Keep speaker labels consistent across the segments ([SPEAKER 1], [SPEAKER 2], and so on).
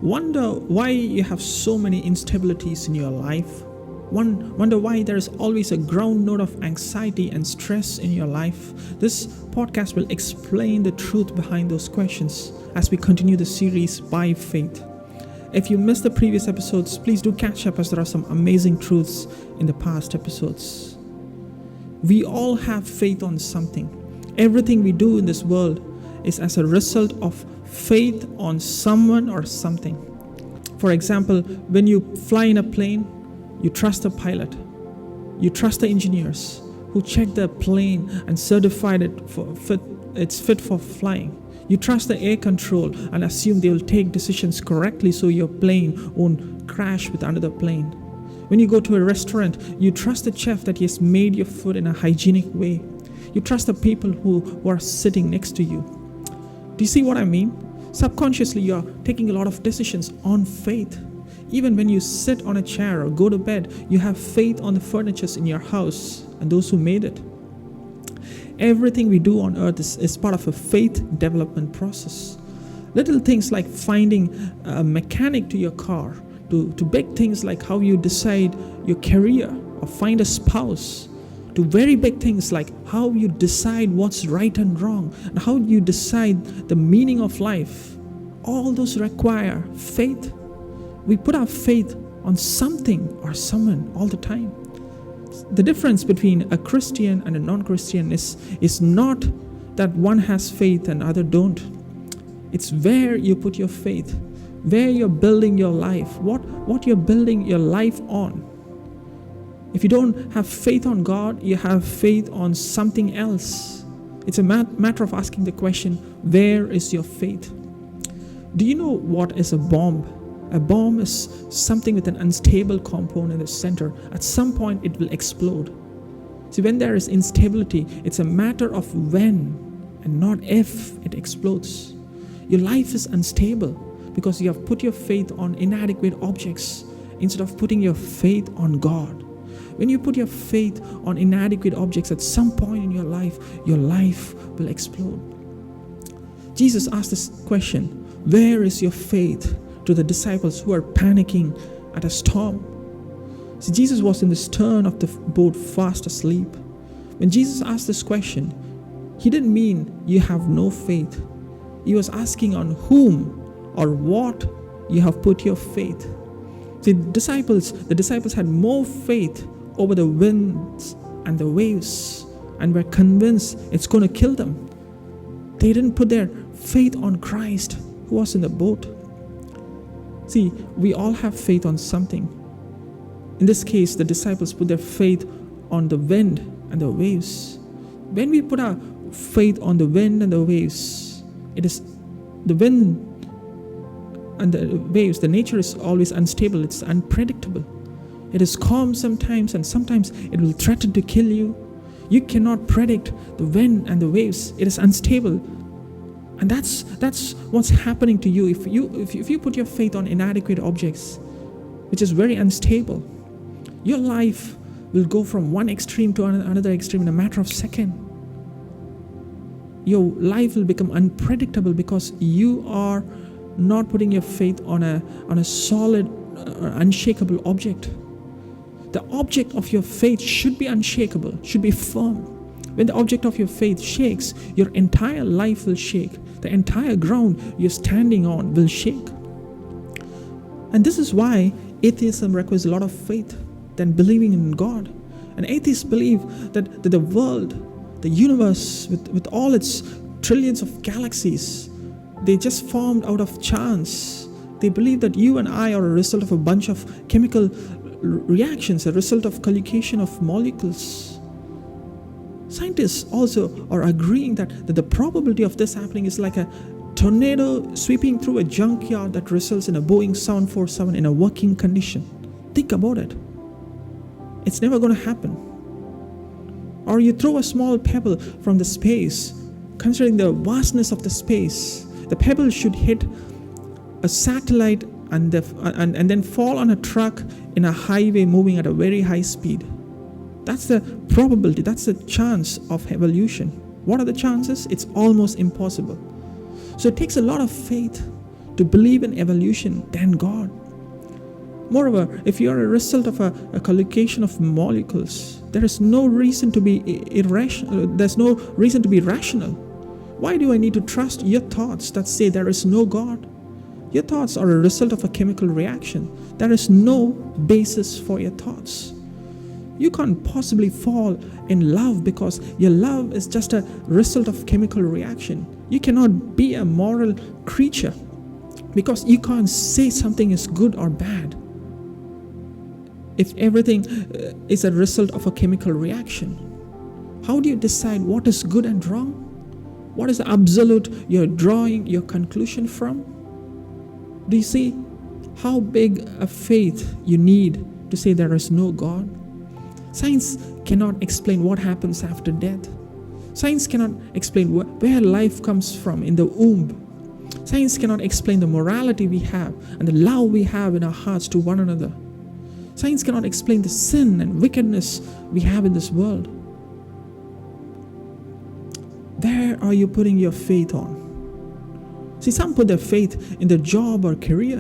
[SPEAKER 1] Wonder why you have so many instabilities in your life? Wonder why there is always a ground note of anxiety and stress in your life? This podcast will explain the truth behind those questions as we continue the series by faith. If you missed the previous episodes, please do catch up as there are some amazing truths in the past episodes. We all have faith on something. Everything we do in this world is as a result of faith on someone or something. For example, when you fly in a plane, you trust the pilot. You trust the engineers who check the plane and certified it's fit for flying. You trust the air control and assume they will take decisions correctly so your plane won't crash with another plane. When you go to a restaurant, you trust the chef that he has made your food in a hygienic way. You trust the people who are sitting next to you. Do you see what I mean? Subconsciously, you're taking a lot of decisions on faith. Even when you sit on a chair or go to bed, you have faith on the furniture in your house and those who made it. Everything we do on earth is part of a faith development process. Little things like finding a mechanic to your car, to big things like how you decide your career or find a spouse, to very big things like how you decide what's right and wrong and how you decide the meaning of life. All those require faith. We put our faith on something or someone all the time. The difference between a Christian and a non-Christian is not that one has faith and other don't. It's where you put your faith, where you're building your life, what you're building your life on. If you don't have faith on God, you have faith on something else. It's a matter of asking the question, where is your faith? Do you know what is a bomb? A bomb is something with an unstable component in the center. At some point, it will explode. See, when there is instability, it's a matter of when and not if it explodes. Your life is unstable because you have put your faith on inadequate objects instead of putting your faith on God. When you put your faith on inadequate objects, at some point in your life will explode. Jesus asked this question, where is your faith? To the disciples who are panicking at a storm. See, Jesus was in the stern of the boat fast asleep. When Jesus asked this question, he didn't mean you have no faith. He was asking on whom or what you have put your faith. See, the disciples had more faith over the winds and the waves and were convinced it's going to kill them. They didn't put their faith on Christ who was in the boat. See, we all have faith on something. In this case, the disciples put their faith on the wind and the waves. When we put our faith on the wind and the waves, it is the wind and the waves, the nature is always unstable, it's unpredictable. It is calm sometimes and sometimes it will threaten to kill you. You cannot predict the wind and the waves. It is unstable. And that's what's happening to you if you put your faith on inadequate objects, which is very unstable. Your life will go from one extreme to another extreme in a matter of seconds. Your life will become unpredictable because you are not putting your faith on a solid, unshakable object. The object of your faith should be unshakable, should be firm. When the object of your faith shakes, your entire life will shake. The entire ground you're standing on will shake. And this is why atheism requires a lot of faith than believing in God. And atheists believe that the world, the universe, with all its trillions of galaxies, they just formed out of chance. They believe that you and I are a result of a bunch of chemical reactions, a result of collocation of molecules. Scientists also are agreeing that the probability of this happening is like a tornado sweeping through a junkyard that results in a Boeing 747 in a working condition. Think about it. It's never going to happen. Or you throw a small pebble from the space, considering the vastness of the space, the pebble should hit a satellite and then fall on a truck in a highway moving at a very high speed. That's the probability, that's the chance of evolution. What are the chances? It's almost impossible. So it takes a lot of faith to believe in evolution than God. Moreover, if you are a result of a collocation of molecules, there is no reason to be irrational. There's no reason to be rational. Why do I need to trust your thoughts that say there is no God? Your thoughts are a result of a chemical reaction. There is no basis for your thoughts. You can't possibly fall in love because your love is just a result of chemical reaction. You cannot be a moral creature because you can't say something is good or bad if everything is a result of a chemical reaction. How do you decide what is good and wrong? What is the absolute you're drawing your conclusion from? Do you see how big a faith you need to say there is no God? Science cannot explain what happens after death. Science cannot explain where life comes from in the womb. Science cannot explain the morality we have and the love we have in our hearts to one another. Science cannot explain the sin and wickedness we have in this world. Where are you putting your faith on? See, some put their faith in their job or career,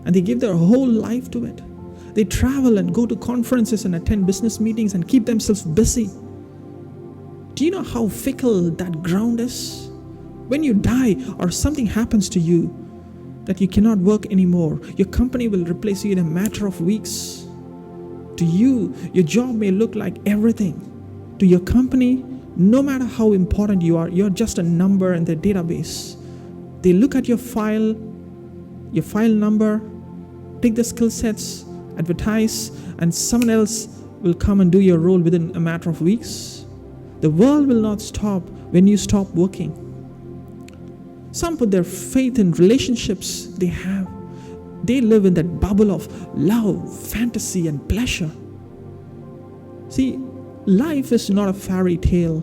[SPEAKER 1] and they give their whole life to it. They travel and go to conferences and attend business meetings and keep themselves busy. Do you know how fickle that ground is? When you die or something happens to you that you cannot work anymore, your company will replace you in a matter of weeks. To you, your job may look like everything. To your company, no matter how important you are, you're just a number in their database. They look at your file number, take the skill sets, advertise, and someone else will come and do your role within a matter of weeks. The world will not stop when you stop working. Some put their faith in relationships they have. They live in that bubble of love, fantasy, and pleasure. See, life is not a fairy tale.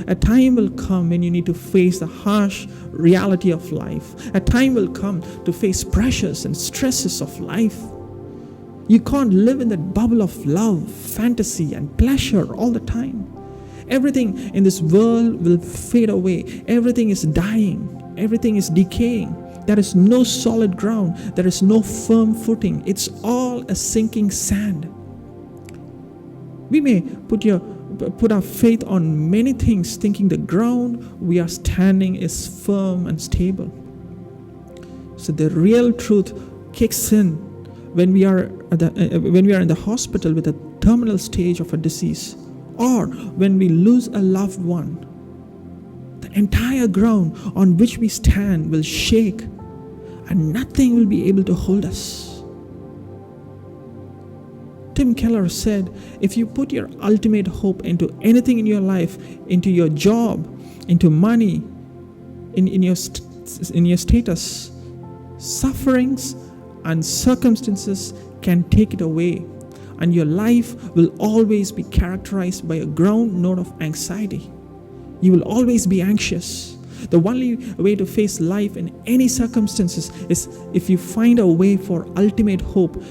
[SPEAKER 1] A time will come when you need to face the harsh reality of life. A time will come to face pressures and stresses of life. You can't live in that bubble of love, fantasy, and pleasure all the time. Everything in this world will fade away. Everything is dying. Everything is decaying. There is no solid ground. There is no firm footing. It's all a sinking sand. We may put our faith on many things, thinking the ground we are standing is firm and stable. So the real truth kicks in when we are in the hospital with a terminal stage of a disease, or when we lose a loved one. The entire ground on which we stand will shake, and nothing will be able to hold us. Tim Keller said, if you put your ultimate hope into anything in your life, into your job, into money, in your status, sufferings and circumstances can take it away, and your life will always be characterized by a ground note of anxiety. You will always be anxious. The only way to face life in any circumstances is if you find a way for ultimate hope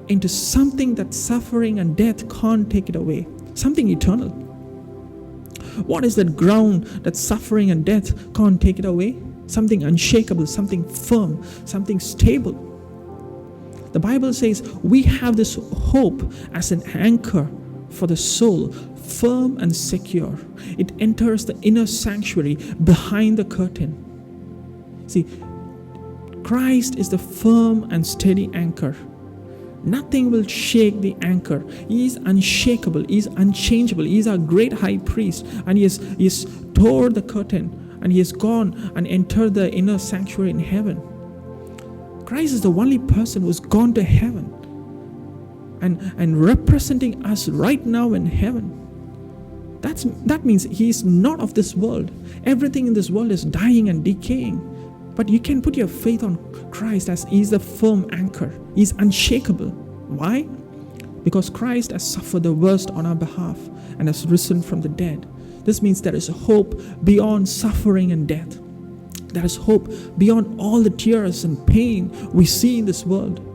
[SPEAKER 1] into something that suffering and death can't take it away, something eternal. What is that ground that suffering and death can't take it away? Something unshakable, something firm, something stable. The Bible says we have this hope as an anchor for the soul, firm and secure. It enters the inner sanctuary behind the curtain. See, Christ is the firm and steady anchor. Nothing will shake the anchor. He is unshakable. He is unchangeable. He is our great high priest. And he has tore the curtain, and he has gone and entered the inner sanctuary in heaven. Christ is the only person who has gone to heaven and representing us right now in heaven. That means he is not of this world. Everything in this world is dying and decaying. But you can put your faith on Christ as he is the firm anchor. He is unshakable. Why? Because Christ has suffered the worst on our behalf and has risen from the dead. This means there is hope beyond suffering and death. There is hope beyond all the tears and pain we see in this world.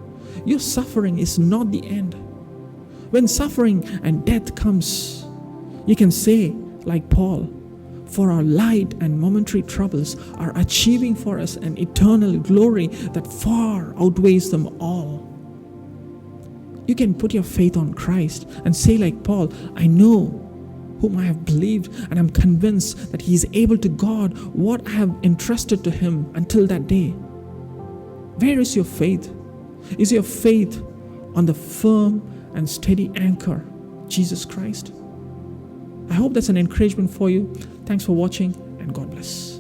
[SPEAKER 1] Your suffering is not the end. When suffering and death comes, you can say, like Paul, For our light and momentary troubles are achieving for us an eternal glory that far outweighs them all. You can put your faith on Christ and say like Paul, I know whom I have believed, and I'm convinced that he is able to guard what I have entrusted to him until that day. Where is your faith? Is your faith on the firm and steady anchor, Jesus Christ? I hope that's an encouragement for you. Thanks for watching, and God bless.